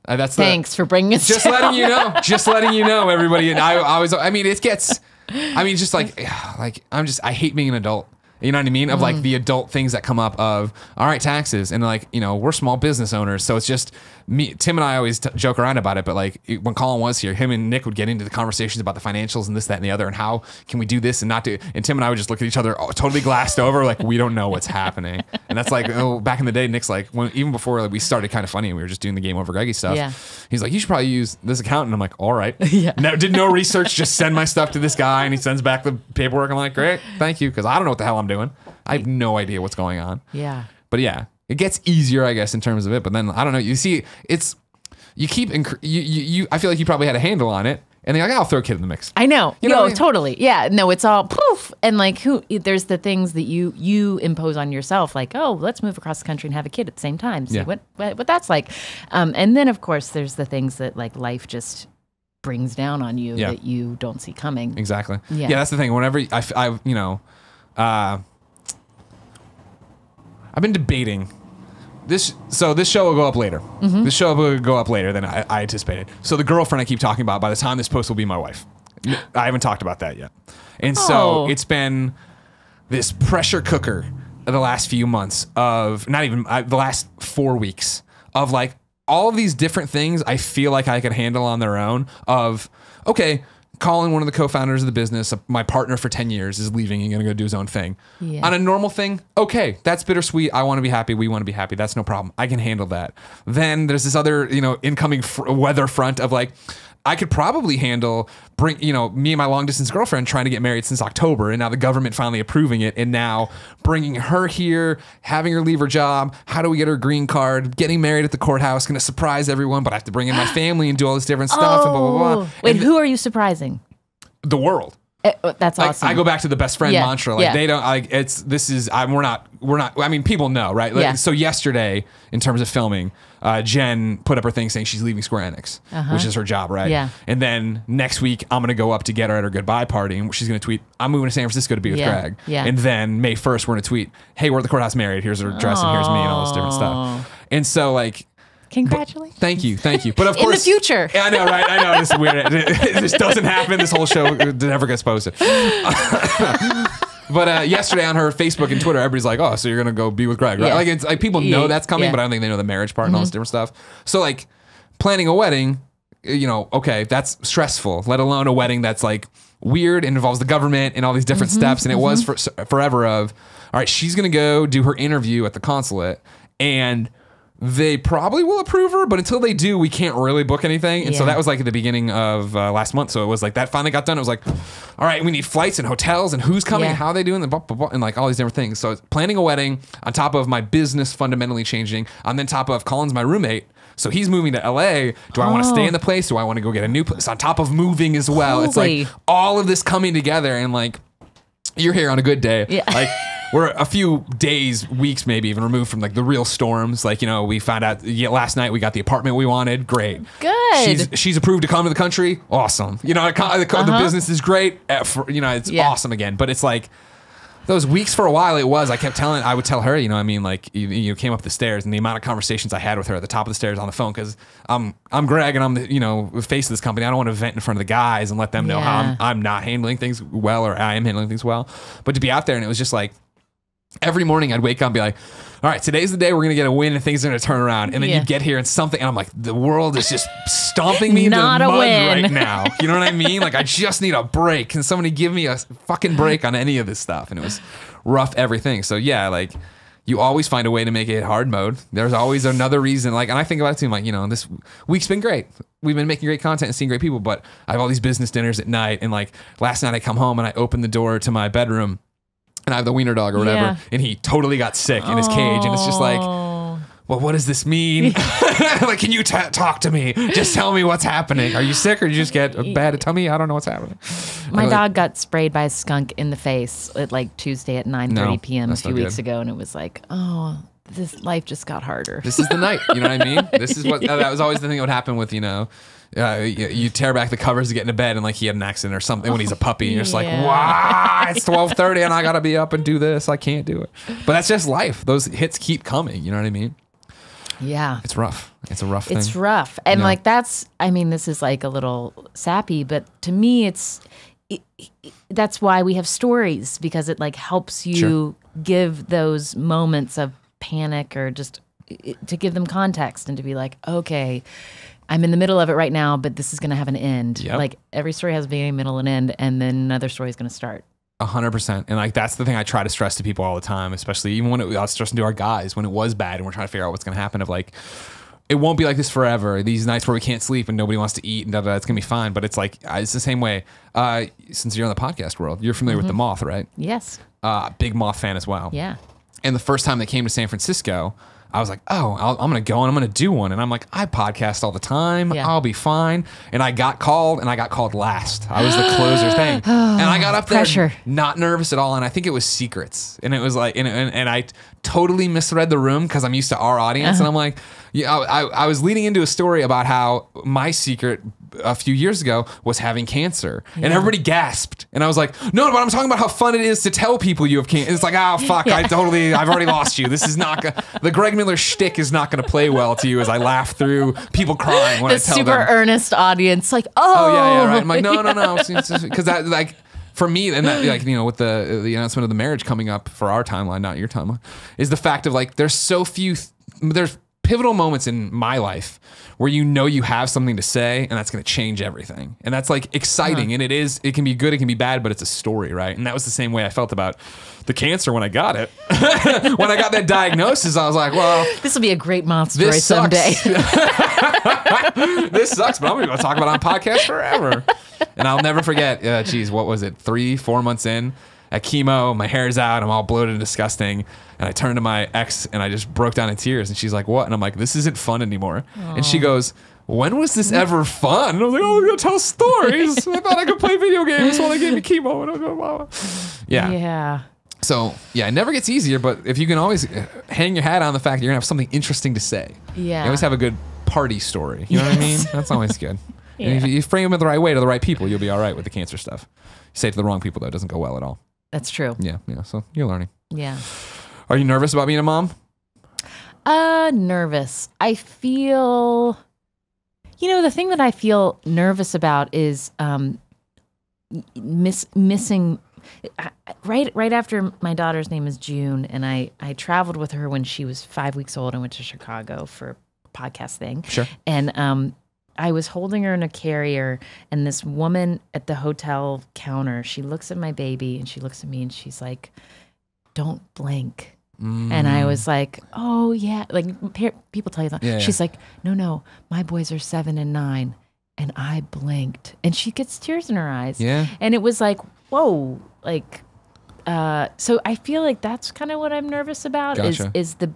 Thanks for bringing us just down. letting you know, everybody. And I mean, it gets, I mean, just like I hate being an adult. You know what I mean? Of like the adult things that come up of, all right, taxes. And like, you know, we're small business owners. So it's just me, Tim and I always joke around about it. But like when Colin was here, him and Nick would get into the conversations about the financials and this, that, and the other. And how can we do this and not do it? And Tim and I would just look at each other totally glassed over. Like, we don't know what's happening. And that's like, oh, back in the day, Nick's like, even before like, we started Kind of Funny and we were just doing the GameOverGreggy stuff. Yeah. He's like, you should probably use this account. And I'm like, all right. Yeah. Did no research, just send my stuff to this guy and he sends back the paperwork. I'm like, great, thank you. Cause I don't know what the hell I'm doing. I have no idea what's going on. Yeah. But yeah, it gets easier, I guess, in terms of it. But then I don't know. You see, it's I feel like you probably had a handle on it, and then like, I'll throw a kid in the mix. I know. You know what I mean? Totally. Yeah. No, it's all poof. And like there's the things that you impose on yourself, like, oh, let's move across the country and have a kid at the same time. See what that's like. And then of course there's the things that like life just brings down on you that you don't see coming. Exactly. Yeah. That's the thing. Whenever I you know, I've been debating this. So this show will go up later. This show will go up later than I anticipated. So the girlfriend I keep talking about, by the time this post will be my wife. I haven't talked about that yet. And so it's been this pressure cooker the last few months of not even the last 4 weeks of like all of these different things I feel like I could handle on their own of, okay, Colin, one of the co-founders of the business, my partner for 10 years, is leaving and going to go do his own thing. Yeah. On a normal thing, okay, that's bittersweet. I want to be happy. We want to be happy. That's no problem. I can handle that. Then there's this other, you know, incoming weather front of like, I could probably handle me and my long distance girlfriend trying to get married since October, and now the government finally approving it, and now bringing her here, having her leave her job. How do we get her green card? Getting married at the courthouse, going to surprise everyone, but I have to bring in my family and do all this different stuff and blah blah blah. Wait, who are you surprising? The world. That's awesome. I go back to the best friend mantra. Like they don't like we're not. I mean, people know, right? Like, so yesterday, in terms of filming, Jen put up her thing saying she's leaving Square Enix, which is her job, right? Yeah. And then next week, I'm gonna go up to get her at her goodbye party, and she's gonna tweet, "I'm moving to San Francisco to be with Greg." Yeah. And then May 1st, we're gonna tweet, "Hey, we're at the courthouse married. Here's her dress, and here's me, and all this different stuff." And so like. Congratulations. Thank you. But of course, in the future. I know, right? I know this is weird. This doesn't happen. This whole show never gets posted. But yesterday on her Facebook and Twitter, everybody's like, "Oh, so you're gonna go be with Greg, right?" Yeah. Like it's like people know that's coming, but I don't think they know the marriage part and all this different stuff. So like planning a wedding, you know, okay, that's stressful. Let alone a wedding that's like weird and involves the government and all these different steps. And it was forever of, all right, she's gonna go do her interview at the consulate and. They probably will approve her, but until they do, we can't really book anything. And so that was like at the beginning of last month. So it was like that finally got done. It was like, all right, we need flights and hotels and who's coming and how are they doing and like all these different things. So planning a wedding on top of my business fundamentally changing, on then top of Colin's my roommate. So he's moving to LA. Do I want to stay in the place? Do I want to go get a new place on top of moving as well? It's like all of this coming together and like you're here on a good day. Yeah. Like we're a few days, weeks, maybe even removed from like the real storms. Like, you know, we found out last night we got the apartment we wanted. Great. Good. She's approved to come to the country. Awesome. You know, the business is great. It's awesome again. But it's like, Those weeks for a while, it was. I would tell her, you know, I mean, like you came up the stairs, and the amount of conversations I had with her at the top of the stairs on the phone, because I'm Greg, and I'm the, you know, face of this company. I don't want to vent in front of the guys and let them know how I'm not handling things well, or I am handling things well. But to be out there, and it was just like every morning I'd wake up and be like, all right, today's the day we're gonna get a win and things are gonna turn around. And then you'd get here and something, and I'm like, the world is just stomping me into the mud right now. You know what I mean? Like, I just need a break. Can somebody give me a fucking break on any of this stuff? And it was rough, everything. So yeah, like, you always find a way to make it hard mode. There's always another reason. Like, and I think about it too, like, you know, this week's been great. We've been making great content and seeing great people, but I have all these business dinners at night. And like last night I come home and I open the door to my bedroom, and I have the wiener dog or whatever, and he totally got sick in his cage. And it's just like, well, what does this mean? Like, can you talk to me? Just tell me what's happening. Are you sick, or did you just get a bad tummy? I don't know what's happening. My dog got sprayed by a skunk in the face at like Tuesday at 9:30 p.m. a few weeks ago. And it was like, oh, this life just got harder. This is the night. You know what I mean? This is what, that was always the thing that would happen with, you know, you tear back the covers to get into bed, and like he had an accident or something when he's a puppy, and you're just like, wow, it's 12:30 and I gotta be up and do this. I can't do it. But that's just life. Those hits keep coming. You know what I mean? Yeah. It's rough. It's a rough thing. It's rough. And like, that's, I mean, this is like a little sappy, but to me, that's why we have stories, because it like helps you give those moments of panic, or just to give them context, and to be like, okay, I'm in the middle of it right now, but this is going to have an end. Yep. Like, every story has a beginning, middle, and end, and then another story is going to start. 100%. And like, that's the thing I try to stress to people all the time, especially even when I was stressing to our guys when it was bad and we're trying to figure out what's going to happen, of like, it won't be like this forever. These nights where we can't sleep and nobody wants to eat and da, da, da, it's going to be fine. But it's like, it's the same way. Since you're in the podcast world, you're familiar with The Moth, right? Yes. Big Moth fan as well. Yeah. And the first time they came to San Francisco, I was like, oh, I'm going to go and I'm going to do one. And I'm like, I podcast all the time. Yeah. I'll be fine. And I got called, and I got called last. I was the closer thing. And I got up there not nervous at all. And I think it was Secrets. And it was like, and I totally misread the room because I'm used to our audience. And I'm like, yeah, I was leading into a story about how my secret a few years ago was having cancer, and everybody gasped. And I was like, no, but I'm talking about how fun it is to tell people you have cancer. It's like, oh, fuck, I've already lost you. This is not the Greg Miller shtick is not going to play well to you, as I laugh through people crying when I tell them. The super earnest audience, like, yeah, right. I'm like, no. Because that, like, for me, and that, like, you know, with the announcement of the marriage coming up for our timeline, not your timeline, is the fact of like, there's so few, there's pivotal moments in my life where you know you have something to say, and that's going to change everything. And that's like exciting. And it can be good, it can be bad, but it's a story, right? And that was the same way I felt about the cancer when I got it. When I got that diagnosis, I was like, well, this will be a great Moth story someday. This sucks, but I'm going to talk about it on podcast forever. And I'll never forget, what was it, 3-4 months in at chemo, my hair's out, I'm all bloated and disgusting. And I turned to my ex and I just broke down in tears. And she's like, what? And I'm like, this isn't fun anymore. Aww. And she goes, when was this ever fun? And I was like, oh, we're going to tell stories. I thought I could play video games while they gave me chemo. Yeah. So, yeah, it never gets easier. But if you can always hang your hat on the fact that you're going to have something interesting to say. Yeah. You always have a good party story. You know what I mean? That's always good. Yeah. And if you frame it the right way to the right people, you'll be all right with the cancer stuff. You say it to the wrong people, though, it doesn't go well at all. That's true. Yeah. So you're learning. Yeah. Are you nervous about being a mom? Nervous. I feel, the thing that I feel nervous about is missing. Right after my daughter's name is June, and I traveled with her when she was 5 weeks old and went to Chicago for a podcast thing. Sure. And I was holding her in a carrier, and this woman at the hotel counter, she looks at my baby and she looks at me and she's like, don't blink. And I was like, oh yeah. Like people tell you that. Yeah, she's like, no, my boys are 7 and 9. And I blinked, and she gets tears in her eyes. Yeah. And it was like, whoa, like, so I feel like that's kind of what I'm nervous about. Gotcha. is the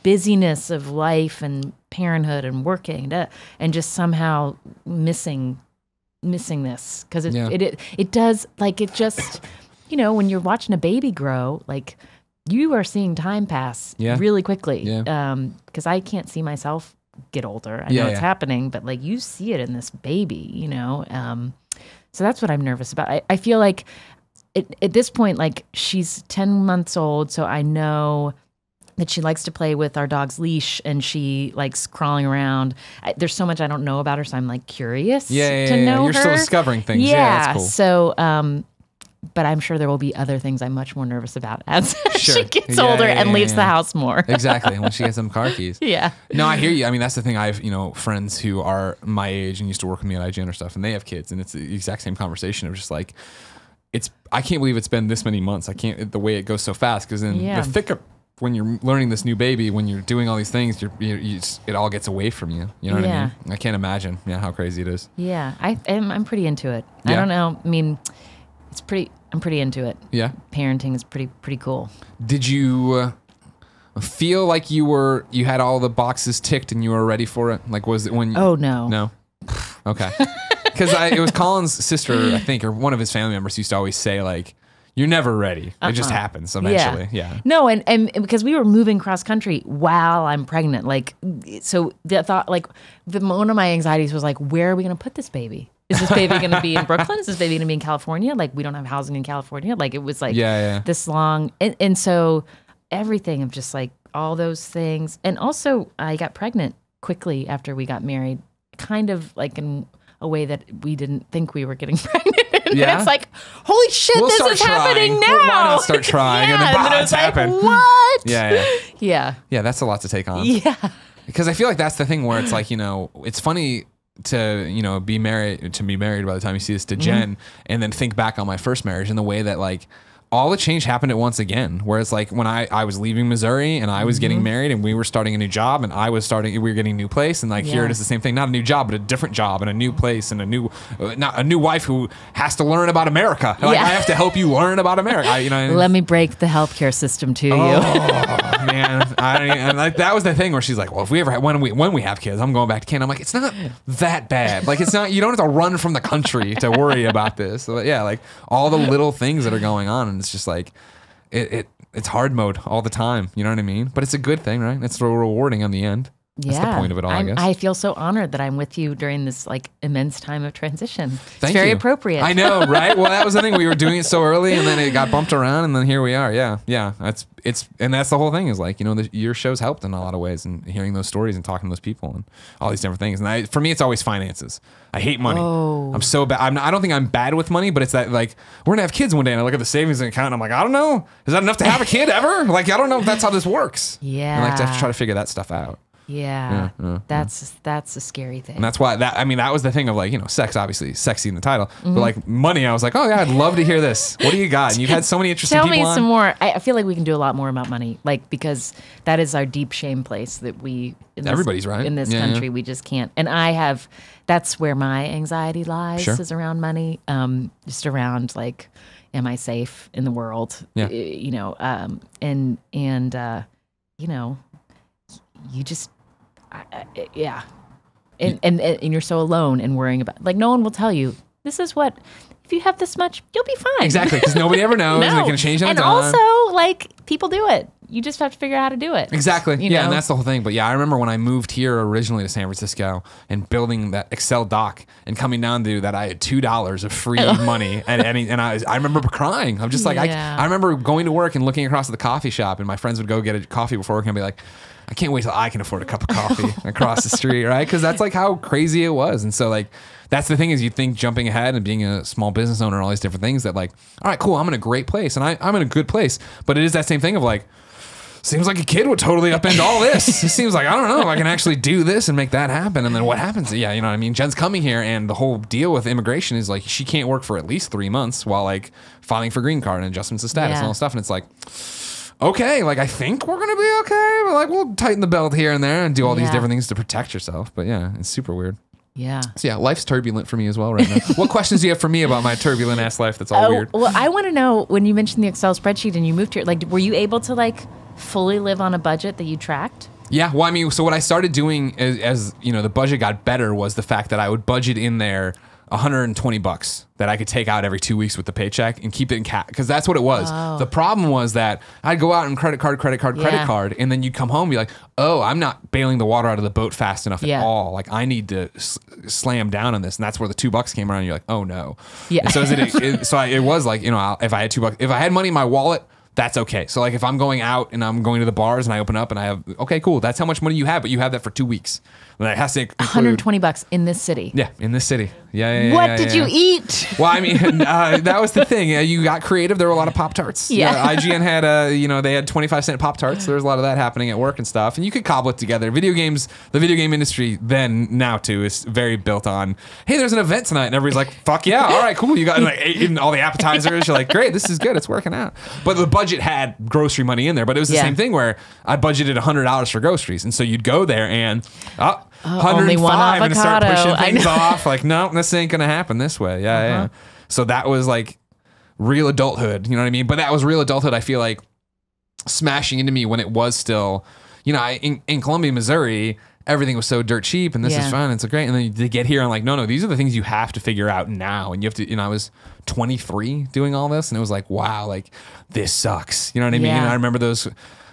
busyness of life and parenthood and working and just somehow missing this. Cause it does, like, it just, when you're watching a baby grow, like, you are seeing time pass really quickly. Yeah. Cause I can't see myself get older. I know it's happening, but like, you see it in this baby, so that's what I'm nervous about. I feel like at this point, like she's 10 months old, so I know that she likes to play with our dog's leash and she likes crawling around. There's so much I don't know about her, so I'm like curious to know You're her. still discovering things. Yeah, that's cool. So, but I'm sure there will be other things I'm much more nervous about as she gets older and leaves the house more. Exactly, when she gets some car keys. Yeah. No, I hear you. I mean, that's the thing. I have, friends who are my age and used to work with me at IGN or stuff, and they have kids, and it's the exact same conversation of just like, I can't believe it's been this many months. The way it goes so fast, because in the thick of when you're learning this new baby, when you're doing all these things, it all gets away from you. You know what I mean? I can't imagine how crazy it is. Yeah, I'm pretty into it. Yeah. I don't know. I mean, I'm pretty into it. Yeah. Parenting is pretty cool. Did you feel like you had all the boxes ticked and you were ready for it? Like, was it when? Oh no. No. Okay. Because it was Colin's sister, I think, or one of his family members used to always say like, "You're never ready. It just happens eventually." Yeah. No, and because we were moving cross country while I'm pregnant, like, so the thought, like, one of my anxieties was like, where are we going to put this baby? Is this baby going to be in Brooklyn? Is this baby going to be in California? Like, we don't have housing in California. Like, it was like this long. And so everything of just like all those things. And also I got pregnant quickly after we got married, kind of like in a way that we didn't think we were getting pregnant. Yeah. And it's like, holy shit, this is happening now. Why not start trying? Yeah, and then it was like, happen. what? Yeah. Yeah, that's a lot to take on. Yeah. Because I feel like that's the thing where it's like, it's funny to, be married by the time you see this to Jen and then think back on my first marriage in the way that like all the change happened at once again, where it's like when I was leaving Missouri and I was getting married and we were starting a new job and we were getting a new place, and like here it is the same thing, not a new job, but a different job and a new place and not a new wife who has to learn about America. Like I have to help you learn about America. Let me break the healthcare system to you. Oh man, and like that was the thing where she's like, well, if we ever when we have kids, I'm going back to Canada. I'm like, it's not that bad. Like it's not. You don't have to run from the country to worry about this. So, yeah, like all the little things that are going on, and it's just like it's hard mode all the time. You know what I mean? But it's a good thing, right? It's rewarding on the end. That's the point of it all, I guess. I feel so honored that I'm with you during this like immense time of transition. Thank it's very you. appropriate. I know, right? Well, that was the thing. We were doing it so early, and then it got bumped around, and then here we are. Yeah. And that's the whole thing is like, your show's helped in a lot of ways, and hearing those stories and talking to those people and all these different things. And for me, it's always finances. I hate money. Oh. I'm so bad. I don't think I'm bad with money, but it's that like we're gonna have kids one day, and I look at the savings account, and I'm like, I don't know, is that enough to have a kid ever? Like, I don't know if that's how this works. Yeah. And like to have to try to figure that stuff out. Yeah, that's a scary thing. And that's why that was the thing of like, sex, obviously sexy in the title, but like money, I was like, oh yeah, I'd love to hear this. What do you got? And you've had so many interesting people on. Tell me some more. I feel like we can do a lot more about money, like, because that is our deep shame place that everybody's right in this country. We just can't. And that's where my anxiety lies, is around money. Just around like, am I safe in the world? Yeah. You just, and you're so alone and worrying about, like, no one will tell you, this is what, if you have this much, you'll be fine. Exactly, because nobody ever knows. And they can change on a dime. And also, like, people do it. You just have to figure out how to do it. Exactly. You know? And that's the whole thing. But yeah, I remember when I moved here originally to San Francisco and building that Excel doc and coming down to that, I had $2 of free money and I remember crying. I'm just like, I remember going to work and looking across at the coffee shop, and my friends would go get a coffee before work and I'd be like, I can't wait till I can afford a cup of coffee across the street, right? Because that's like how crazy it was. And so like, that's the thing is you think jumping ahead and being a small business owner and all these different things that like, all right, cool, I'm in a great place and I'm in a good place. But it is that same thing of like, seems like a kid would totally upend all this. It seems like, I don't know, I can actually do this and make that happen. And then what happens? Yeah, you know what I mean? Jen's coming here, and the whole deal with immigration is like, she can't work for at least 3 months while like filing for green card and adjustments of status and all that stuff. And it's like, okay, like I think we're going to be okay. But like we'll tighten the belt here and there and do all these different things to protect yourself. But yeah, it's super weird. Yeah. So yeah, life's turbulent for me as well right now. What questions do you have for me about my turbulent ass life that's all weird? Well, I want to know, when you mentioned the Excel spreadsheet and you moved here, like, were you able to like fully live on a budget that you tracked? Yeah, well, I mean, so what I started doing as the budget got better was the fact that I would budget in there $120 that I could take out every 2 weeks with the paycheck and keep it in cash, because that's what it was. The problem was that I'd go out and credit card, and then you'd come home and be like, oh, I'm not bailing the water out of the boat fast enough at all. Like, I need to slam down on this, and that's where the $2 came around. And you're like, oh no. Yeah. And so it was like, you know, if I had $2, if I had money in my wallet, that's okay. So like if I'm going out and I'm going to the bars and I open up and I have, okay, cool, that's how much money you have, but you have that for 2 weeks. And it has to include $120 in this city. Yeah, in this city. Yeah. What did you eat? Well, I mean, that was the thing. You got creative. There were a lot of Pop-Tarts. Yeah. IGN had, you know, they had 25-cent Pop-Tarts. There was a lot of that happening at work and stuff. And you could cobble it together. Video games, the video game industry now too is very built on, hey, there's an event tonight. And everybody's like, fuck yeah. All right, cool. You got like eating all the appetizers. You're like, great, this is good. It's working out. But the budget had grocery money in there. But it was the same thing where I budgeted $100 for groceries. And so you'd go there and, 105 and start pushing things off. Like, no, this ain't gonna happen this way. Yeah. So that was like real adulthood. You know what I mean? But that was real adulthood. I feel like smashing into me when it was still, you know, in Columbia, Missouri, everything was so dirt cheap, and this is fun. It's so great. And then they get here, and I'm like, no, these are the things you have to figure out now. And you have to, you know, I was 23 doing all this, and it was like, wow, like this sucks. You know what I mean? And I remember those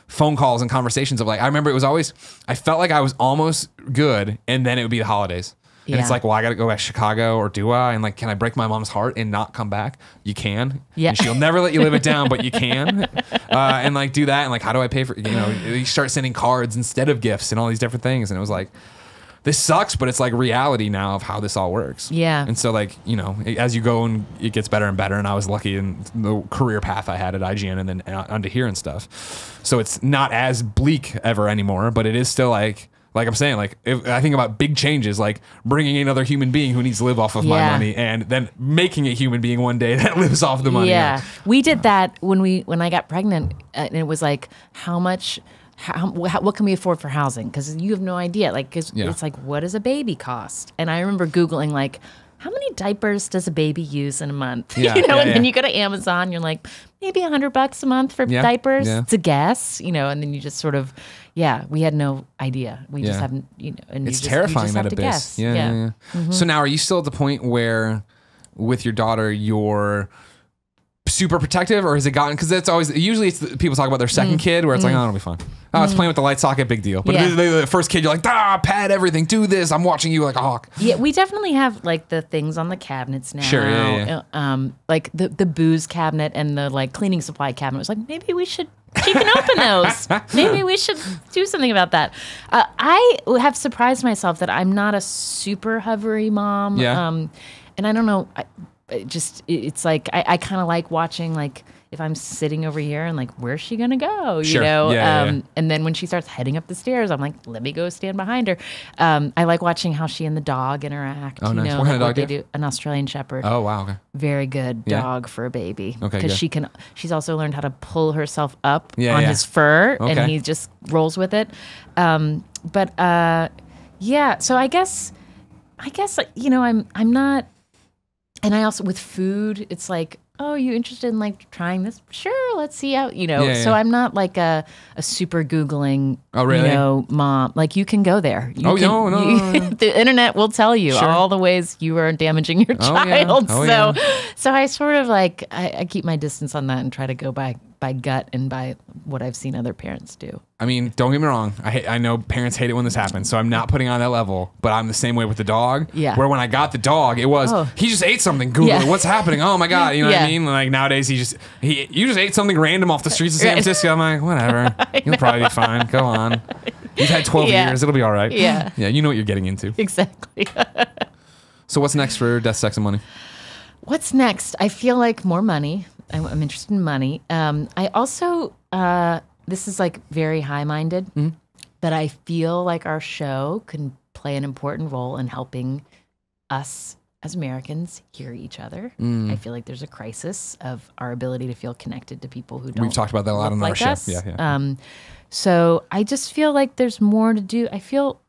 phone calls and conversations of like, I remember it was always, I felt like I was almost good, and then it would be the holidays. And it's like, well, I got to go back to Chicago, or do I? And like, can I break my mom's heart and not come back? You can. Yeah. And she'll never let you live it down, but you can. And like do that. And like, how do I pay for, you know, you start sending cards instead of gifts and all these different things. And it was like, this sucks, but it's like reality now of how this all works. Yeah. And so like, you know, as you go and it gets better and better, and I was lucky in the career path I had at IGN and then onto here and stuff. So it's not as bleak ever anymore, but it is still like I'm saying, like if I think about big changes, like bringing another human being who needs to live off of my money, and then making a human being one day that lives off the money. Yeah. We did that when I got pregnant, and it was like, what can we afford for housing? Because you have no idea. Like, it's like, what does a baby cost? And I remember Googling like, how many diapers does a baby use in a month? You know, and then you go to Amazon, you're like, maybe $100 a month for diapers. It's a guess, you know, and then you just sort of, we had no idea. We just haven't, you know, and it's terrifying, that abyss. Yeah. Mm-hmm. So now, are you still at the point where with your daughter, you're super protective, or has it gotten, because that's always, usually it's people talk about their second kid where it's like, oh, it'll be fine. Oh, it's playing with the light socket, big deal. But the first kid, you're like, pad everything, do this. I'm watching you like a hawk. Yeah, we definitely have like the things on the cabinets now. Sure, yeah. Like the booze cabinet and the like cleaning supply cabinet. It was like, maybe we should, she can open those. Maybe we should do something about that. I have surprised myself that I'm not a super hovery mom. Yeah. And I don't know, it's like, I kind of like watching, like, if I'm sitting over here and like, where's she gonna go? You know? And then when she starts heading up the stairs, I'm like, let me go stand behind her. I like watching how she and the dog interact. Oh, nice. You know, what kind of dog they do? An Australian Shepherd. Oh, wow. Okay. Very good dog for a baby. Okay. Because she's also learned how to pull herself up on his fur, and he just rolls with it. So I guess, you know, I'm not. And I also, with food, it's like, oh, you interested in like trying this? Sure, let's see how, you know. So I'm not like a super Googling, you know, mom. Like, you can go there. No. The internet will tell you all the ways you are damaging your child. So I sort of like, I keep my distance on that and try to go by gut and by what I've seen other parents do. I mean, don't get me wrong. I know parents hate it when this happens, so I'm not putting on that level, but I'm the same way with the dog. Yeah. Where when I got the dog, it was, he just ate something. Google it. What's happening? Oh my God. You know what I mean? Like nowadays, you just ate something random off the streets of San Francisco. I'm like, whatever. You'll probably be fine. Go on. You've had 12 years. It'll be all right. Yeah. Yeah. You know what you're getting into. Exactly. So what's next for Death, Sex, and Money? What's next? I feel like more money. I'm interested in money. I also, this is like very high-minded, but I feel like our show can play an important role in helping us as Americans hear each other. I feel like there's a crisis of our ability to feel connected to people who don't. We've talked about that a lot on our show. Yeah. So I just feel like there's more to do. I feel,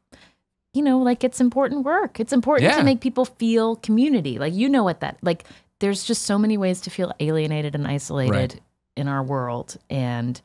you know, like it's important work. It's important to make people feel community. Like, you know what that, like, there's just so many ways to feel alienated and isolated in our world. And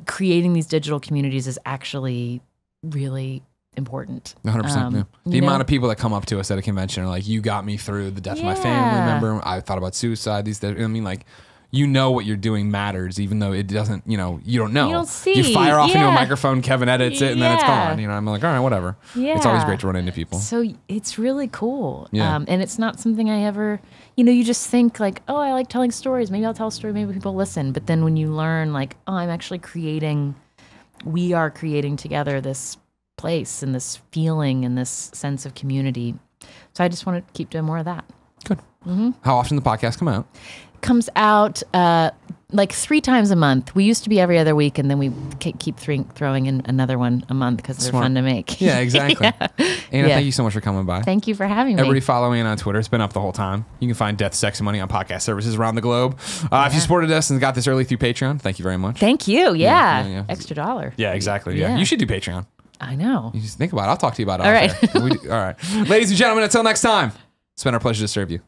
creating these digital communities is actually really important. 100%. Yeah. The amount of people that come up to us at a convention are like, you got me through the death of my family member. I thought about suicide. I mean, like, what you're doing matters, even though it doesn't, you don't know. You don't see. You fire off into a microphone, Kevin edits it, and then it's gone. I'm like, all right, whatever. Yeah. It's always great to run into people. So it's really cool. Yeah. And it's not something I ever, you just think like, oh, I like telling stories. Maybe I'll tell a story. Maybe people listen. But then when you learn like, oh, we are creating together this place and this feeling and this sense of community. So I just want to keep doing more of that. Good. Mm-hmm. How often does the podcast come out? Comes out like 3 times a month. We used to be every other week, and then we keep throwing in another one a month because they're fun to make. Yeah, exactly. Anna, thank you so much for coming by. Thank you for having me. Everybody follow me on Twitter. It's been up the whole time. You can find Death, Sex, and Money on podcast services around the globe. If you supported us and got this early through Patreon, thank you very much. Thank you. Yeah. Extra $1. Yeah, exactly. Yeah. You should do Patreon. I know. You just think about it. I'll talk to you about it. All right. All right. Ladies and gentlemen, until next time, it's been our pleasure to serve you.